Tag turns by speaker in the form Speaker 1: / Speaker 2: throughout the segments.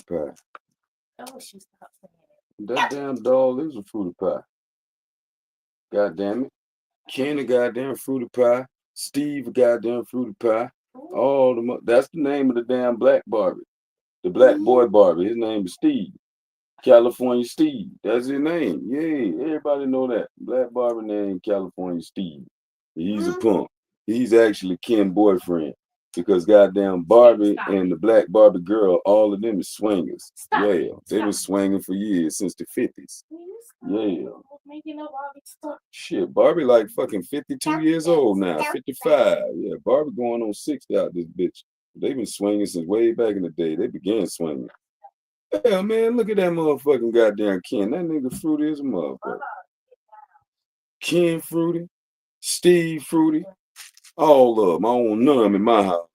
Speaker 1: fruity pie.
Speaker 2: Oh, she stopped saying it.
Speaker 1: That damn dog is a fruity pie. God damn it. Kenny goddamn fruity pie. Steve goddamn fruity pie. All the that's the name of the damn black Barbie. The black boy Barbie. His name is Steve. California Steve. That's his name. Yeah, everybody know that. Black Barbie named California Steve. He's a punk. He's actually Ken's boyfriend. Because goddamn Barbie and the black Barbie girl, all of them is swingers. Yeah, they been swinging for years, since the 50s. Yeah. Shit, Barbie like fucking 52 years old now, 55. Yeah, Barbie going on 60 out this bitch. They been swinging since way back in the day. They began swinging. Yeah, man, look at that motherfucking goddamn Ken. That nigga fruity as a motherfucker. Ken fruity, Steve fruity, all of them. I don't want none of them in my house.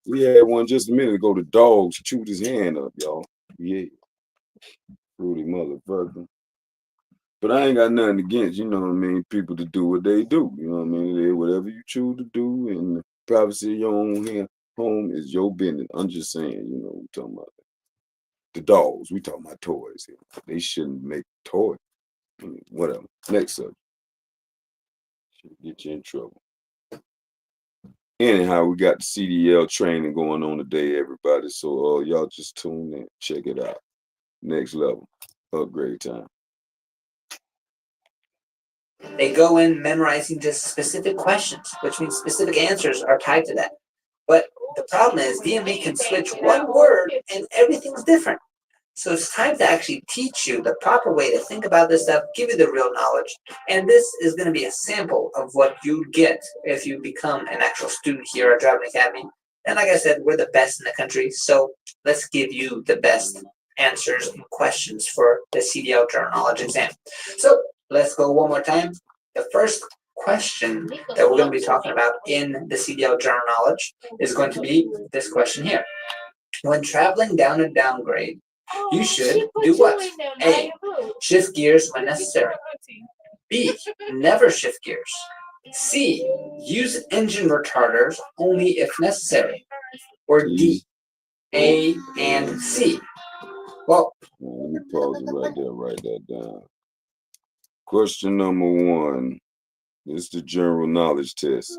Speaker 1: We had one just a minute ago. The dogs chewed his hand up, y'all. Yeah, fruity motherfucker. But I ain't got nothing against, you know what I mean, people to do what they do. You know what I mean? Whatever you choose to do in the privacy of your own home is your business. I'm just saying, you know what I'm talking about. The dogs, we talking about toys here. They shouldn't make toys. I mean, whatever. Next subject. Should get you in trouble. Anyhow, we got the CDL training going on today, everybody. So y'all just tune in, check it out. Next level, upgrade time.
Speaker 3: They go in memorizing just specific questions, which means specific answers are tied to that. But the problem is DMV can switch one word and everything's different. So it's time to actually teach you the proper way to think about this stuff, give you the real knowledge. And this is going to be a sample of what you get if you become an actual student here at Driving Academy. And like I said, we're the best in the country. So let's give you the best answers and questions for the CDL General Knowledge exam. So let's go one more time. The first question that we're going to be talking about in the CDL General Knowledge is going to be this question here. When traveling down a downgrade, you should do what? A, shift gears when necessary. B, never shift gears. C, use engine retarders only if necessary. Or D, A and C. Well,
Speaker 1: let me pause it right there, write that down. Question number 1. This is the general knowledge test.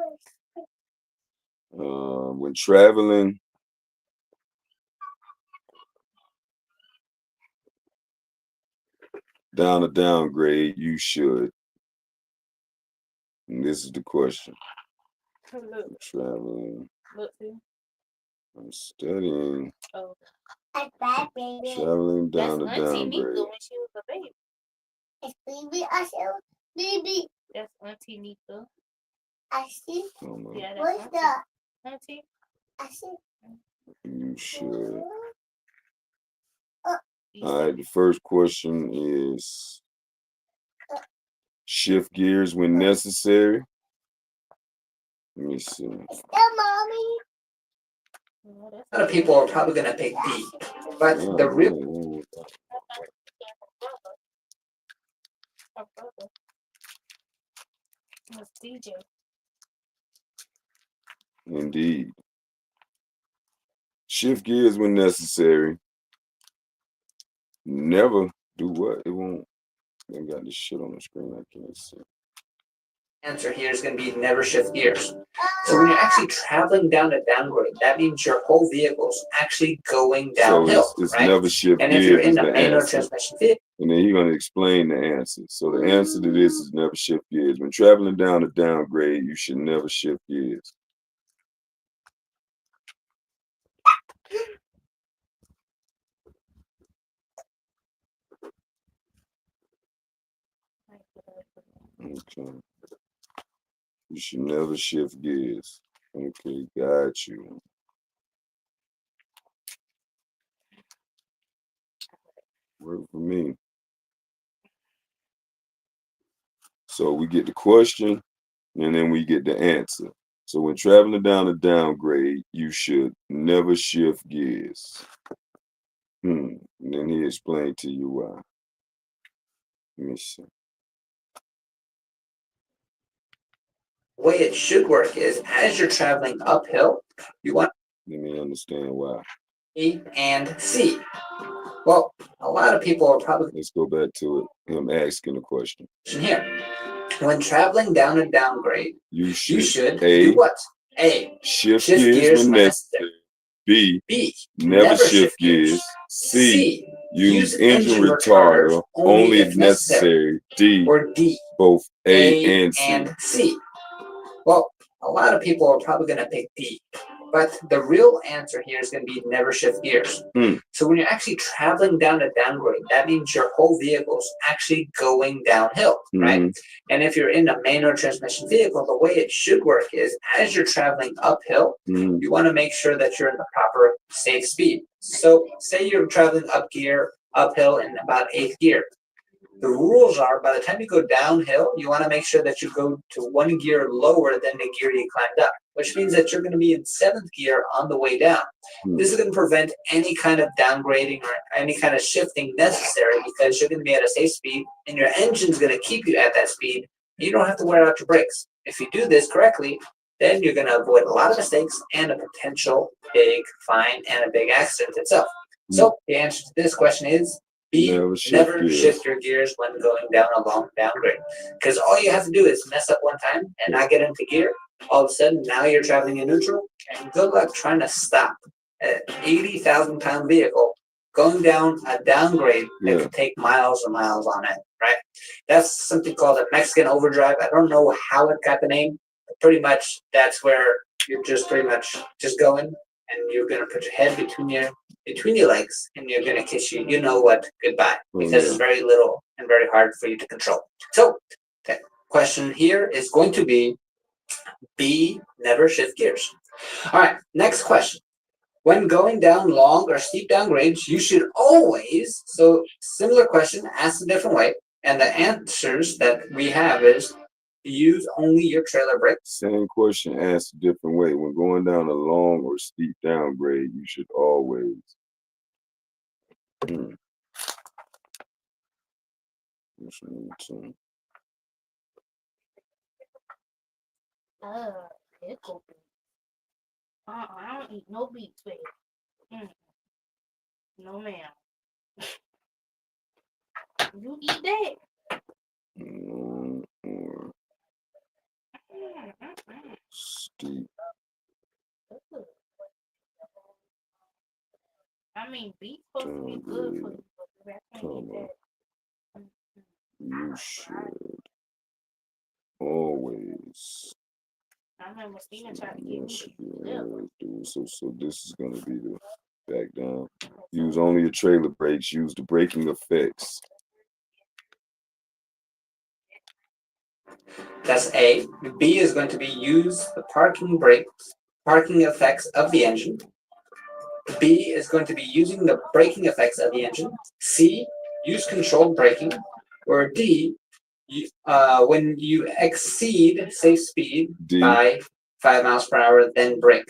Speaker 1: When traveling down a downgrade, you should. And this is the question. Traveling. I'm studying.
Speaker 2: Oh.
Speaker 1: Traveling down a downgrade.
Speaker 2: When she was a baby. It's baby, I said baby. That's Auntie Nika. I see. Yeah, what's that? Auntie. I see.
Speaker 1: You should. All right, the first question is shift gears when necessary. Let me see.
Speaker 3: Mommy. A lot of people are probably going to pick D, but the real...
Speaker 1: Indeed. Shift gears when necessary. Never do what? It won't. I got this shit on the screen. I can't see.
Speaker 3: Answer here is going to be never shift gears. So when you're actually traveling down a downgrade, that means your whole vehicle's actually going downhill.
Speaker 1: So it's
Speaker 3: right?
Speaker 1: never shift
Speaker 3: and
Speaker 1: gears.
Speaker 3: If you're in
Speaker 1: the
Speaker 3: a manual
Speaker 1: answer.
Speaker 3: Transmission vehicle.
Speaker 1: And then he's going to explain the answer. So the answer to this is never shift gears. When traveling down a downgrade, you should never shift gears. Okay. You should never shift gears. Okay, got you. Work for me. So we get the question, and then we get the answer. So when traveling down a downgrade, you should never shift gears. And then he explained to you why. Let me see.
Speaker 3: The way it should work is, as you're traveling uphill, you want...
Speaker 1: Let me understand why.
Speaker 3: A and C. Well, a lot of people are probably.
Speaker 1: Let's go back to it. Him asking the question.
Speaker 3: Here, when traveling down a downgrade, you should
Speaker 1: A,
Speaker 3: do what? A,
Speaker 1: shift gears when necessary. B, never shift gears. C, use engine retarder only if necessary. D,
Speaker 3: or D,
Speaker 1: both A
Speaker 3: A
Speaker 1: and C.
Speaker 3: C. Well, a lot of people are probably going to pick D, but the real answer here is going to be never shift gears. So when you're actually traveling down a downgrade, that means your whole vehicle is actually going downhill, right? And if you're in a manual transmission vehicle, the way it should work is as you're traveling uphill, you want to make sure that you're in the proper safe speed. So say you're traveling uphill in about 8th gear. The rules are by the time you go downhill, you want to make sure that you go to 1 gear lower than the gear you climbed up, which means that you're going to be in 7th gear on the way down. This is going to prevent any kind of downgrading or any kind of shifting necessary because you're going to be at a safe speed and your engine's going to keep you at that speed. You don't have to wear out your brakes. If you do this correctly, then you're going to avoid a lot of mistakes and a potential big fine and a big accident itself. So the answer to this question is B, never shift your gears when going down a long downgrade. Because all you have to do is mess up one time and not get into gear. All of a sudden, now you're traveling in neutral, and good luck trying to stop an 80,000-pound vehicle going down a downgrade that could take miles and miles on it, right? That's something called a Mexican overdrive. I don't know how it got the name, but pretty much that's where you're just pretty much just going, and you're going to put your head between your legs, and you're going to kiss you know what goodbye, because it's very little and very hard for you to control. So the question here is going to be B, never shift gears. All right, next question. When going down long or steep downgrades, you should always, so similar question asked a different way, and the answers that we have is use only your trailer brakes.
Speaker 1: Same question asked a different way. When going down a long or steep downgrade, you should always.
Speaker 2: Pickle beets. I don't eat no beets, baby. No, ma'am. You eat that?
Speaker 1: Or steep.
Speaker 2: I mean, beets supposed to be good for you, but I can't eat that.
Speaker 1: You should always.
Speaker 2: I remember Steven tried to get me to do
Speaker 1: So this is gonna be the back down. Use only your trailer brakes. Use the braking effects.
Speaker 3: That's A. B is going to be use the parking effects of the engine. B is going to be using the braking effects of the engine. C, use controlled braking. Or D, when you exceed safe speed by 5 miles per hour, then brake.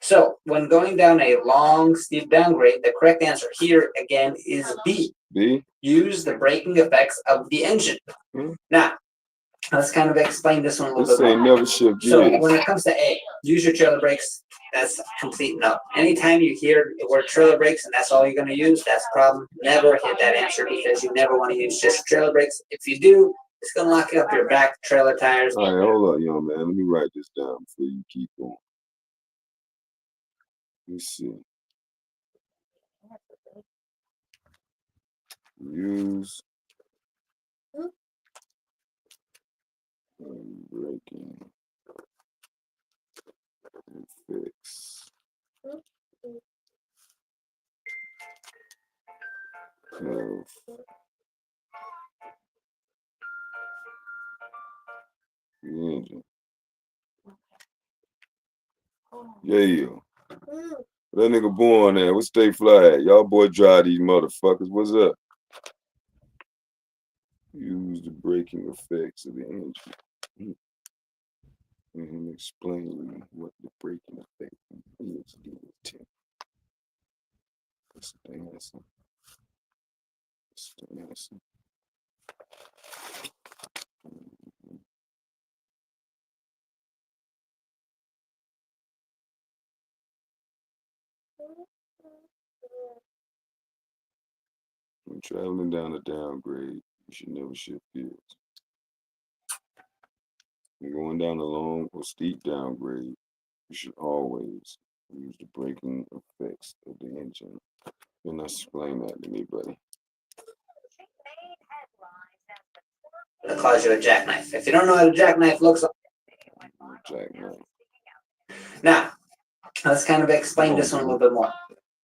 Speaker 3: So when going down a long, steep downgrade, the correct answer here again is B.
Speaker 1: B?
Speaker 3: Use the braking effects of the engine. Now, let's kind of explain this one a little bit more.
Speaker 1: Never shift gears.
Speaker 3: So when it comes to A, use your trailer brakes, that's a complete no. Anytime you hear the word trailer brakes and that's all you're going to use, that's a problem. Never hit that answer because you never want to use just trailer brakes. If you do, it's going to lock up your back trailer tires.
Speaker 1: All right, hold up, young man. Let me write this down before you keep going. Let's see. Use braking effects of the engine. Yeah. That nigga born there. What stay fly at? Y'all boy drive these motherfuckers. What's up? Use the braking effects of the engine. And explain what the braking effect is. That's the answer. That's the answer. When traveling down a downgrade, you should never shift gears. When going down a long or steep downgrade, you should always use the braking effects of the engine. You're not explain that to me, buddy.
Speaker 3: It'll cause you a jackknife. If you don't know what a jackknife looks like.
Speaker 1: Jackknife.
Speaker 3: Now, let's kind of explain this one a little bit more.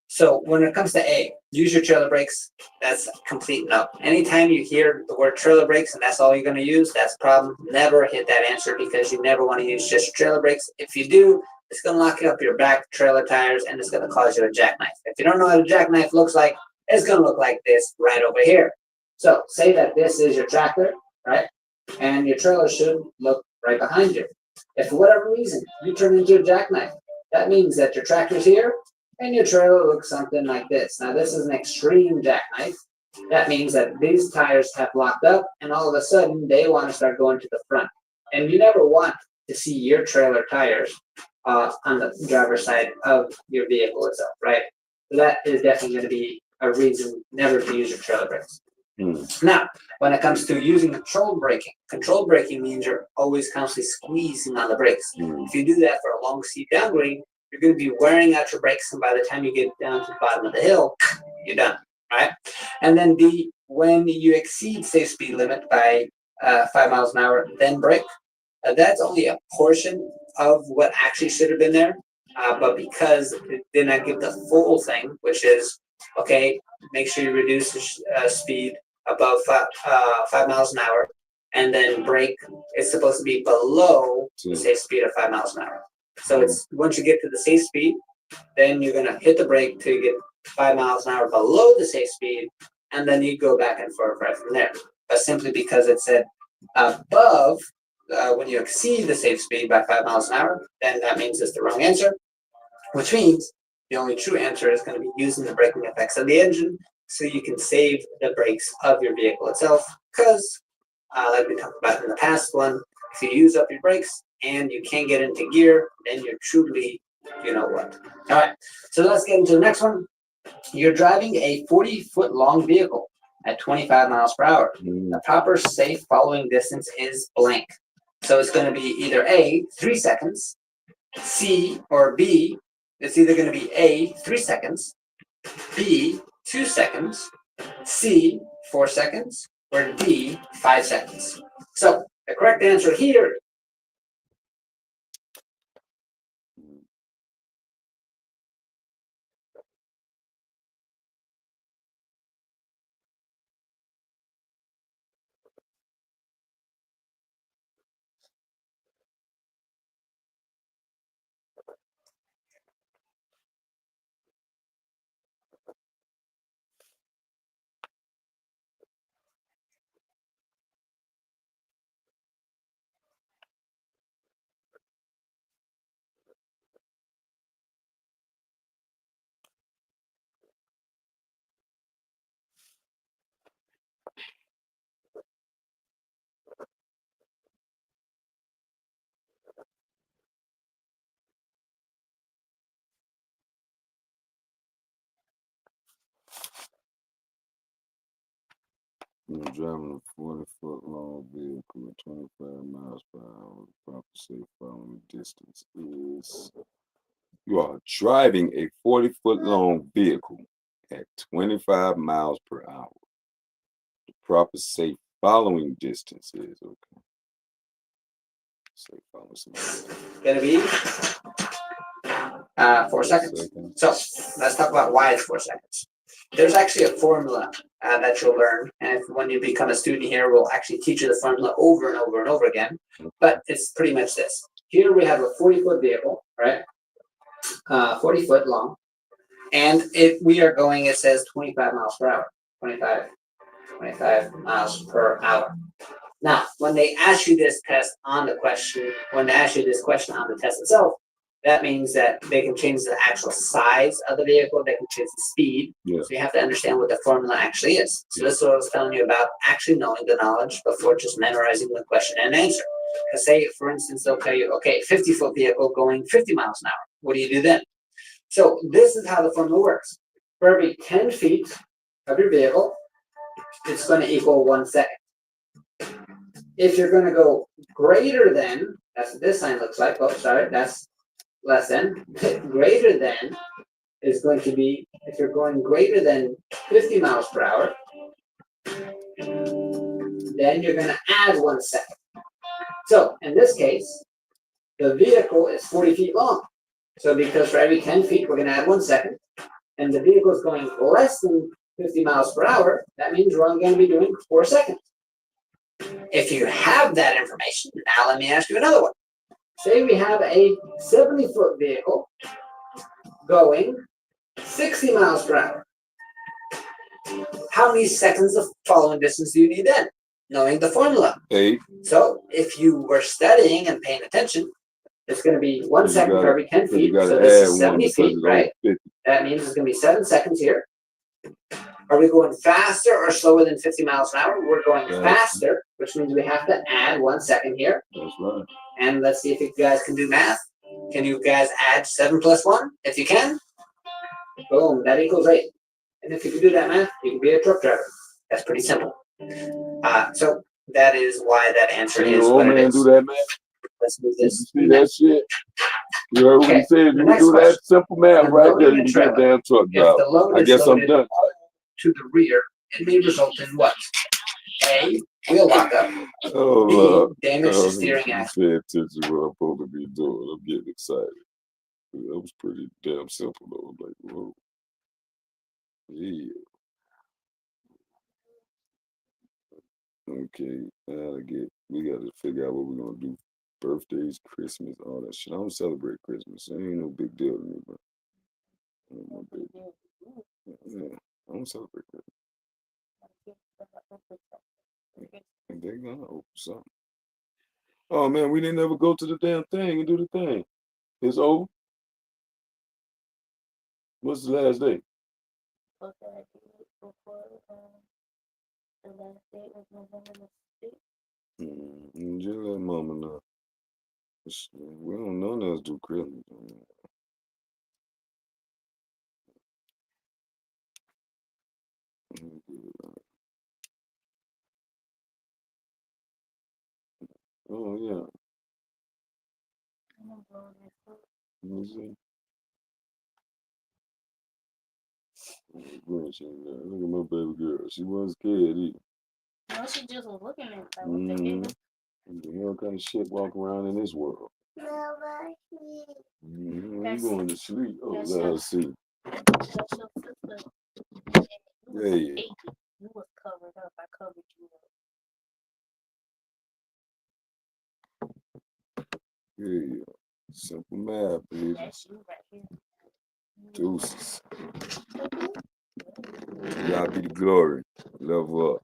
Speaker 3: So when it comes to A, use your trailer brakes, that's a complete no. Anytime you hear the word trailer brakes and that's all you're going to use, that's a problem. Never hit that answer because you never want to use just your trailer brakes. If you do, it's going to lock up your back trailer tires and it's going to cause you a jackknife. If you don't know what a jackknife looks like, it's going to look like this right over here. So say that this is your tractor, right? And your trailer should look right behind you. If for whatever reason you turn into a jackknife, that means that your tractor's here and your trailer looks something like this. Now this is an extreme jackknife. That means that these tires have locked up and all of a sudden they want to start going to the front. And you never want to see your trailer tires on the driver's side of your vehicle itself, right? So that is definitely going to be a reason never to use your trailer brakes. Now, when it comes to using controlled braking means you're always constantly squeezing on the brakes. If you do that for a long steep downgrade, you're going to be wearing out your brakes, and by the time you get down to the bottom of the hill, you're done, right? And then B, when you exceed safe speed limit by 5 miles an hour, then brake. That's only a portion of what actually should have been there, but because it did not give the full thing, which is, okay, make sure you reduce the speed above 5 miles an hour, and then brake is supposed to be below the safe speed of 5 miles an hour. So it's once you get to the safe speed, then you're gonna hit the brake till you get 5 miles an hour below the safe speed, and then you go back and forth right from there. But simply because it said above, when you exceed the safe speed by 5 miles an hour, then that means it's the wrong answer, which means the only true answer is going to be using the braking effects of the engine so you can save the brakes of your vehicle itself. Because, like we talked about in the past one, if you use up your brakes and you can't get into gear, then you're truly, you know what. All right, so let's get into the next one. You're driving a 40-foot long vehicle at 25 miles per hour. The proper safe following distance is blank. So it's going to be either A, 3 seconds, C, or B. It's either going to be A, 3 seconds, B, 2 seconds, C, 4 seconds, or D, 5 seconds. So the correct answer here .
Speaker 1: You're driving a 40-foot long vehicle at 25 miles per hour. The proper safe following distance is. You are driving a 40-foot long vehicle at 25 miles per hour. The proper safe following distance is okay. Safe following.
Speaker 3: Gonna be 4 seconds. So let's talk about why it's 4 seconds. There's actually a formula that you'll learn, and when you become a student here, we'll actually teach you the formula over and over and over again. But it's pretty much this. Here we have a 40-foot vehicle, right? 40 foot long, and we are going, it says 25 miles per hour, 25 miles per hour. Now, when they ask you this test on the question, when they ask you this question on the test itself, that means that they can change the actual size of the vehicle, they can change the speed.
Speaker 1: Yeah.
Speaker 3: So you have to understand what the formula actually is. So this is what I was telling you about, actually knowing the knowledge before just memorizing the question and answer. Because say, for instance, they'll tell you, okay, 50-foot vehicle going 50 miles an hour. What do you do then? So this is how the formula works. For every 10 feet of your vehicle, it's going to equal 1 second. If you're going to go greater than, that's what this sign looks like. Oh, sorry, that's less than. Greater than is going to be, if you're going greater than 50 miles per hour, then you're going to add 1 second. So in this case, the vehicle is 40 feet long. So because for every 10 feet, we're going to add 1 second, and the vehicle is going less than 50 miles per hour, that means we're only going to be doing 4 seconds. If you have that information, now let me ask you another one. Say we have a 70-foot vehicle going 60 miles per hour. How many seconds of following distance do you need then? Knowing the formula.
Speaker 1: 8.
Speaker 3: So if you were studying and paying attention, it's going to be 1 second for every 10 feet. So this is 70 feet, right? That means it's going to be 7 seconds here. Are we going faster or slower than 50 miles an hour? We're going faster, which means we have to add 1 second here.
Speaker 1: That's right.
Speaker 3: And let's see if you guys can do math. Can you guys add 7 plus 1? If you can, boom, that equals 8. And if you can do that math, you can be a truck driver. That's pretty simple. So that is why that answer is what it is.
Speaker 1: Do that math?
Speaker 3: Let's move this.
Speaker 1: You see that shit? You heard what he said? You do that simple math right there, you can get a damn truck driver. I guess I'm done.
Speaker 3: To the rear, it may result in what? A, wheel lockup.
Speaker 1: Oh,
Speaker 3: B, damage to steering axle.
Speaker 1: Pay attention to what I'm supposed to be doing. I'm getting excited. That was pretty damn simple though. I'm like, whoa. Yeah. Okay, we gotta figure out what we're gonna do. Birthdays, Christmas, all that shit. I don't celebrate Christmas. It ain't no big deal to me, but yeah, I don't celebrate Christmas. And they're gonna open something. Oh man, we didn't ever go to the damn thing and do the thing. It's over. What's the last day?
Speaker 2: The last day was November the 6th.
Speaker 1: Just let mama know. We don't none of us do Christmas. Oh yeah. Let me see. Look at my baby girl. She wasn't scared either.
Speaker 2: No, she just was looking at that. What the hell?
Speaker 1: What the hell kind of shit walk around in this world? You going to sleep? Oh, let her see.
Speaker 2: That's your sister.
Speaker 1: Yeah.
Speaker 2: You was covered up. I covered you up.
Speaker 1: Yeah. Simple math, baby.
Speaker 2: That's you right here.
Speaker 1: Deuces. God be the glory. Level up.